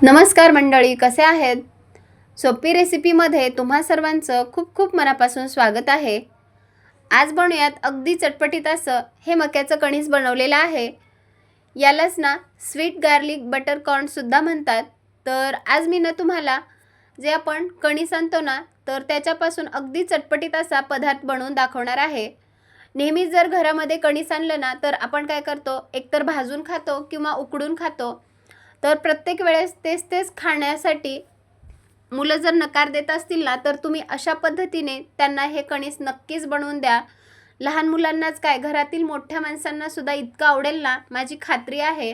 नमस्कार मंडळी, कसे आहेत? सोपी रेसिपीमध्ये तुम्हा सर्वांचं खूप खूप मनापासून स्वागत आहे. आज बनवूयात अगदी चटपटीत असं हे मक्याचं कणीस बनवलेलं आहे. यालाच ना स्वीट गार्लिक बटर कॉर्नसुद्धा म्हणतात. तर आज मी ना तुम्हाला जे आपण कणीस आणतो ना, तर त्याच्यापासून अगदी चटपटीत असा पदार्थ बनवून दाखवणार आहे. नेहमीच जर घरामध्ये कणीस आणलं ना, तर आपण काय करतो, एकतर भाजून खातो किंवा उकडून खातो. तर प्रत्येक वेळेस तेच तेच खाण्यासाठी मुलं जर नकार देत असतील ना, तर तुम्ही अशा पद्धतीने त्यांना हे कणीस नक्कीच बनवून द्या. लहान मुलांनाच काय, घरातील मोठ्या माणसांनासुद्धा इतकं आवडेल ना, माझी खात्री आहे.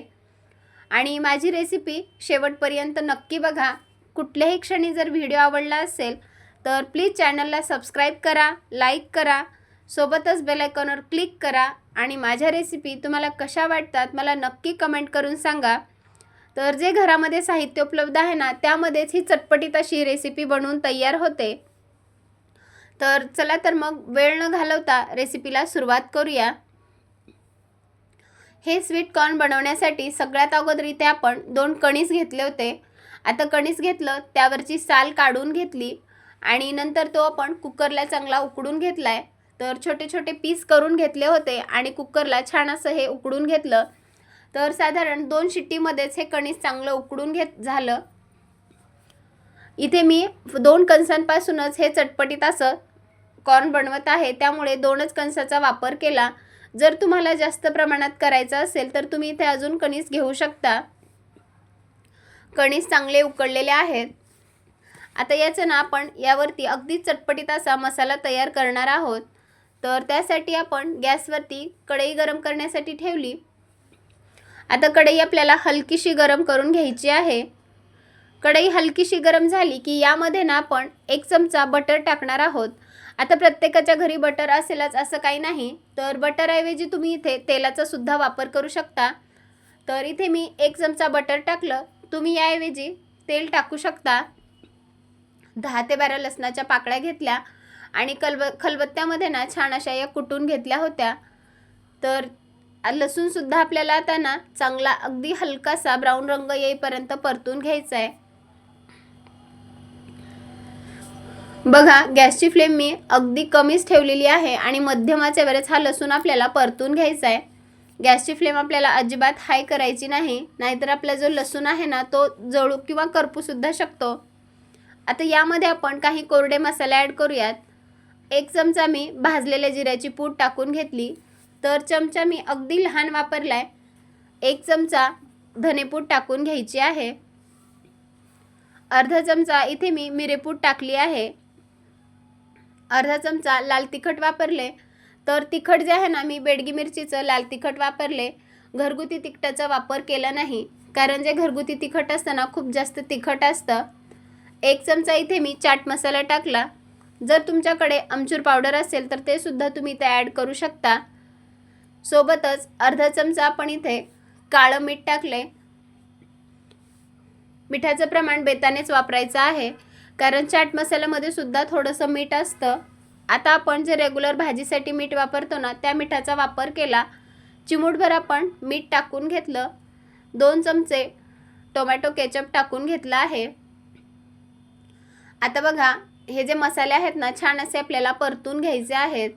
आणि माझी रेसिपी शेवटपर्यंत नक्की बघा. कुठल्याही क्षणी जर व्हिडिओ आवडला असेल तर प्लीज चॅनलला सबस्क्राईब करा, लाईक करा, सोबतच बेल आयकॉनवर क्लिक करा आणि माझ्या रेसिपी तुम्हाला कशा वाटतात मला नक्की कमेंट करून सांगा. तर जे घरामध्ये साहित्य उपलब्ध आहे ना, त्यामध्येच ही चटपटीत अशी रेसिपी बनवून तयार होते. तर चला तर मग वेळ न घालवता रेसिपीला सुरुवात करूया. हे स्वीट कॉर्न बनवण्यासाठी सगळ्यात अगोदर इथे आपण 2 कणीस घेतले होते. आता कणीस घेतलं, त्यावरची साल काढून घेतली आणि नंतर तो आपण कुकरला चांगला उकडून घेतलाय. तर छोटे छोटे पीस करून घेतले होते आणि कुकरला छान असं हे उकडून घेतलं. तर साधारण 2 शिट्टीमध्येच हे कणीस चांगलं उकडून झालं. इथे मी 2 कणसांपासूनच हे चटपटीत असं कॉर्न बनवत आहे, त्यामुळे 2च कणसाचा वापर केला. जर तुम्हाला जास्त प्रमाणात करायचं असेल तर तुम्ही इथे अजून कणीस घेऊ शकता. कणीस चांगले उकडलेले आहेत. आता याचं ना आपण यावरती अगदी चटपटीत असा मसाला तयार करणार आहोत. तर त्यासाठी आपण गॅसवरती कढई गरम करण्यासाठी ठेवली. आता कढई आपल्याला हलकीशी गरम करून घ्यायची आहे. कढई हलकीशी गरम झाली की यामध्ये ना आपण 1 चमचा बटर टाकणार आहोत. आता प्रत्येकाच्या घरी बटर असेलच असं काही नाही, तर बटरऐवजी तुम्ही इथे तेलाचा सुद्धा वापर करू शकता. तर इथे मी 1 चमचा बटर टाकलं. तुम्ही याऐवजी तेल टाकू शकता. 10 ते 12 लसणाच्या पाकळ्या घेतल्या आणि खलबत्त्यामध्ये ना छान अशा या कुटून घेतल्या होत्या. तर लसूणसुद्धा आपल्याला आता ना चांगला अगदी हलकासा ब्राऊन रंग येईपर्यंत परतून घ्यायचा आहे. बघा, गॅसची फ्लेम मी अगदी कमीच ठेवलेली आहे आणि मध्यम आचेवरच हा लसूण आपल्याला परतून घ्यायचा आहे. गॅसची फ्लेम आपल्याला अजिबात हाय करायची नाही, नाहीतर आपला जो लसूण आहे ना तो जळू किंवा करपूसुद्धा शकतो. आता यामध्ये आपण काही कोरडे मसाले ॲड करूयात. 1 चमचा मी भाजलेल्या जिऱ्याची पूड टाकून घेतली. तर चमचा मी अगदी लहान वापरलाय. 1 चमचा धनेपूड टाकून घ्यायची आहे. अर्धा चमचा इथे मी मिरेपूड टाकली आहे. अर्धा चमचा लाल तिखट वापरले. तर तिखट जे आहे ना, मी बेडगी मिरचीचं लाल तिखट वापरले. घरगुती तिखटाचा वापर केला नाही, कारण जे घरगुती तिखट असतं ना खूप जास्त तिखट असतं. 1 चमचा इथे मी चाट मसाला टाकला. जर तुमच्याकडे आमचूर पावडर असेल तर ते सुद्धा तुम्ही इथे ॲड करू शकता. सोबतच अर्धा चमचा आपण इथे काळं मीठ टाकले. मिठाचं प्रमाण बेतानेच वापरायचं आहे, कारण चाट मसाल्यामध्ये सुद्धा थोडंसं मीठ असतं. आता आपण जे रेग्युलर भाजीसाठी मीठ वापरतो ना, त्या मिठाचा वापर केला. चिमूटभर आपण मीठ टाकून घेतलं. 2 चमचे टोमॅटो केचप टाकून घेतला आहे. आता बघा, हे जे मसाले आहेत ना छान असे आपल्याला परतून घ्यायचे आहेत.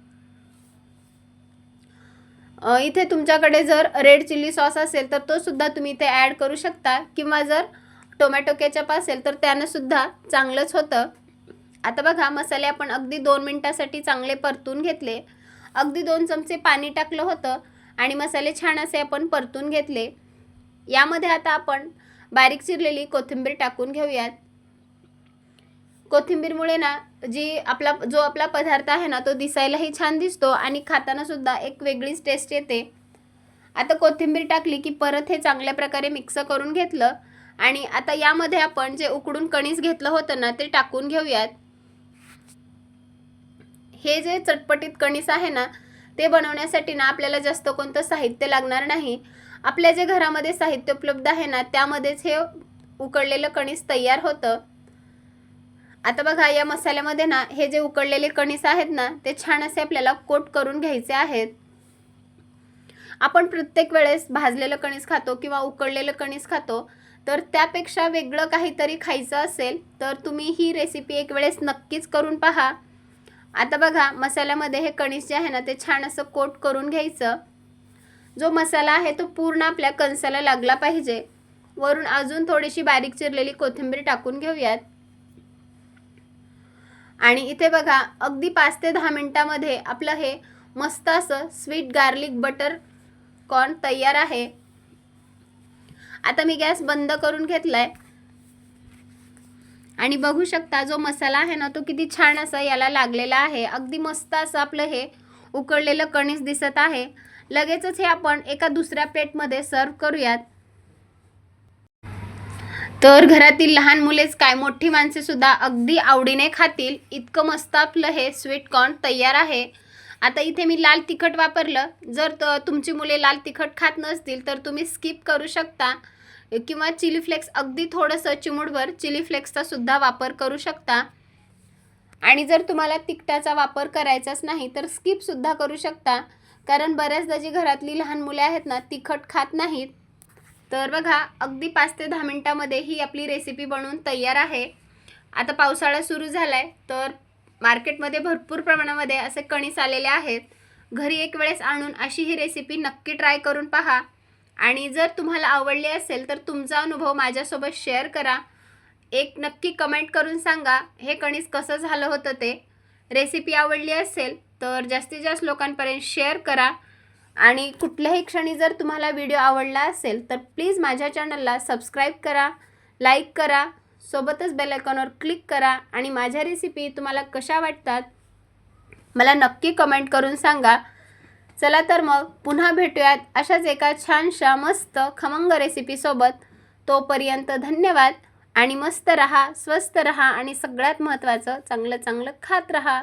इथे तुमच्याकडे जर रेड चिली सॉस असेल तर तो सुद्धा तुम्ही इथे ॲड करू शकता, किंवा जर टोमॅटो केचप असेल तर त्यानं सुद्धा चांगलंच होतं. आता बघा, मसाले आपण अगदी 2 मिनिटासाठी चांगले परतून घेतले. अगदी 2 चमचे पाणी टाकलं होतं आणि मसाले छान असे आपण परतून घेतले. यामध्ये आता आपण बारीक चिरलेली कोथिंबीर टाकून घेऊयात. कोथिंबीरमुळे ना जो आपला पदार्थ आहे ना तो दिसायलाही छान दिसतो आणि खाताना सुद्धा एक वेगळीच टेस्ट येते. आता कोथिंबीर टाकली की परत हे चांगल्या प्रकारे मिक्स करून घेतलं आणि आता यामध्ये आपण जे उकडून कणीस घेतलं होतं ना ते टाकून घेऊयात. हे जे चटपटीत कणीस आहे ना ते बनवण्यासाठी ना आपल्याला जास्त कोणतं साहित्य लागणार नाही. आपल्या जे घरामध्ये साहित्य उपलब्ध आहे ना त्यामध्येच हे उकडलेलं कणीस तयार होतं. आता बघा, या मसाल्यामध्ये ना हे जे उकडलेले कणीस आहेत ना ते छान असे आपल्याला कोट करून घ्यायचे आहेत. आपण प्रत्येक वेळेस भाजलेलं कणीस खातो किंवा उकडलेलं कणीस खातो, तर त्यापेक्षा वेगळं काहीतरी खायचं असेल तर तुम्ही ही रेसिपी एक वेळेस नक्कीच करून पहा. आता बघा, मसाल्यामध्ये हे कणीस जे आहे ना ते छान असं कोट करून घ्यायचं. जो मसाला आहे तो पूर्ण आपल्या कणसाला लागला पाहिजे. वरून अजून थोडीशी बारीक चिरलेली कोथिंबीर टाकून घेऊयात. आणि इथे बघा, अगदी 5 ते 10 मिनिटांमध्ये आपलं हे मस्त असं स्वीट गार्लिक बटर कॉर्न तयार आहे. आता मी गॅस बंद करून घेतलाय आणि बघू शकता जो मसाला आहे ना तो किती छान असा याला लागलेला आहे. अगदी मस्त असं आपलं हे उकळलेलं कणीस दिसत आहे. लगेचच हे आपण एका दुसऱ्या प्लेटमध्ये सर्व करूयात. तर घरातील लहान मुलेच काय, मोठी माणसे सुद्धा अगदी आवडीने खातील इतकं मस्त आपलं हे स्वीट कॉर्न तयार आहे. आता इथे मी लाल तिखट वापरलं. जर तुमची मुले लाल तिखट खात नसतील तर तुम्ही स्किप करू शकता किंवा चिली फ्लेक्स, अगदी थोडंसं चिमूटभर चिली फ्लेक्सचा सुद्धा वापर करू शकता. आणि जर तुम्हाला तिखटाचा वापर करायचाच नाही तर स्किप सुद्धा करू शकता, कारण बऱ्याचदा जी घरातली लहान मुले आहेत ना तिखट खात नाहीत. तर बघा, अगदी 5 ते 10 मिनिटांमध्ये ही आपली रेसिपी बनवून तयार आहे. आता पावसाळा सुरू झालाय तर मार्केटमध्ये भरपूर प्रमाणामध्ये असे कणीस आलेले आहेत. घरी एक वेळेस आणून अशी ही रेसिपी नक्की ट्राय करून पहा. आणि जर तुम्हाला आवडली असेल तर तुमचा अनुभव माझ्यासोबत शेअर करा. एक नक्की कमेंट करून सांगा हे कणीस कसं झालं होतं ते. रेसिपी आवडली असेल तर जास्तीत जास्त लोकांपर्यंत शेअर करा. आणि कुठल्याही क्षणी जर तुम्हाला व्हिडिओ आवडला असेल तर प्लीज माझ्या चॅनलला सबस्क्राईब करा, लाईक करा, सोबतच बेल आयकॉनवर क्लिक करा. आणि माझ्या रेसिपी तुम्हाला कशा वाटतात मला नक्की कमेंट करून सांगा. चला तर मग पुन्हा भेटूयात अशाच एका छानशा मस्त खमंग रेसिपीसोबत. तोपर्यंत धन्यवाद आणि मस्त रहा, स्वस्त रहा आणि सगळ्यात महत्त्वाचं चांगलं चांगलं खात रहा.